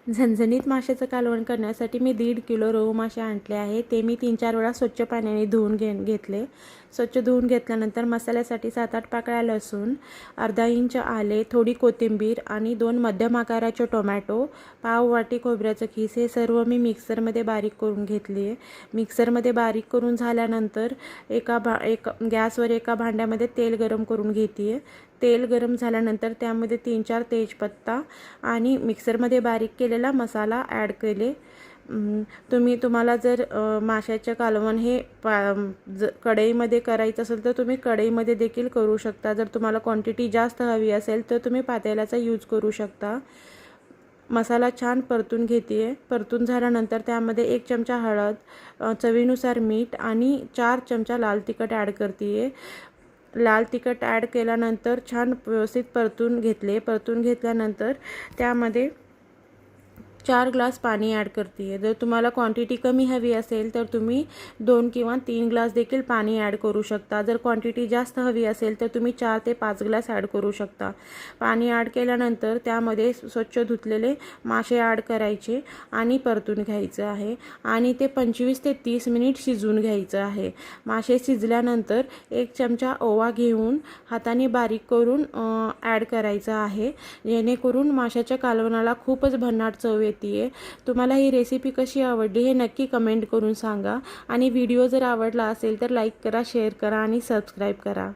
झणझणीत माशाचं कालवण करण्यासाठी मी 1.5 किलो रोहू मासे आणले आहे. ते मी 3-4 वेळा स्वच्छ पाण्याने धुवून घेतले. स्वच्छ धुवून घेतल्यानंतर मसाल्यासाठी 7-8 पाकळ्या लसूण, अर्धा इंच आले, थोडी कोथिंबीर आणि 2 मध्यम आकाराचे टोमॅटो, पाव वाटी खोबऱ्याचं खीस हे सर्व मी मिक्सरमध्ये बारीक करून घेतली आहे. मिक्सरमध्ये बारीक करून झाल्यानंतर गॅसवर एका भांड्यामध्ये तेल गरम करून घेते आहे. तेल गरम झाल्यानंतर त्यामध्ये 3-4 तेजपत्ता आणि मिक्सरमध्ये बारीक केलेला मसाला ॲड केले. तुम्हाला जर माशाचे कालवण हे कढईमध्ये करायचं असेल तर तुम्ही कढईमध्ये देखील करू शकता. जर तुम्हाला क्वांटिटी जास्त हवी असेल तर तुम्ही पातेल्याचा यूज करू शकता. मसाला छान परतून घेते आहे. परतून झाल्यानंतर त्यामध्ये 1 चमचा हळद, चवीनुसार मीठ आणि 4 चमचा लाल तिखट ॲड करते आहे. लाल तिखट ॲड केल्यानंतर छान व्यवस्थित परतून घेतले. परतून घेतल्यानंतर त्यामध्ये 4 ग्लास पाणी ॲड करते आहे. जर तुम्हाला क्वांटिटी कमी हवी असेल तर तुम्ही 2 किंवा 3 ग्लास देखील पाणी ॲड करू शकता. जर क्वांटिटी जास्त हवी असेल तर तुम्ही 4 ते 5 ग्लास ॲड करू शकता. पाणी ॲड केल्यानंतर त्यामध्ये स्वच्छ धुतलेले मासे ॲड करायचे आणि परतून घ्यायचं आहे आणि ते 25 ते 30 मिनिट शिजवून घ्यायचं आहे. मासे शिजल्यानंतर 1 चमचा ओवा घेऊन हाताने बारीक करून ॲड करायचं आहे, जेणेकरून माशाच्या कालवणाला खूपच भन्नाट चव येते. तुम्हाला ही रेसिपी कशी आवडली हे नक्की कमेंट करून सांगा आणि व्हिडिओ जर आवडला असेल तर लाईक करा, शेअर करा आणि सबस्क्राईब करा.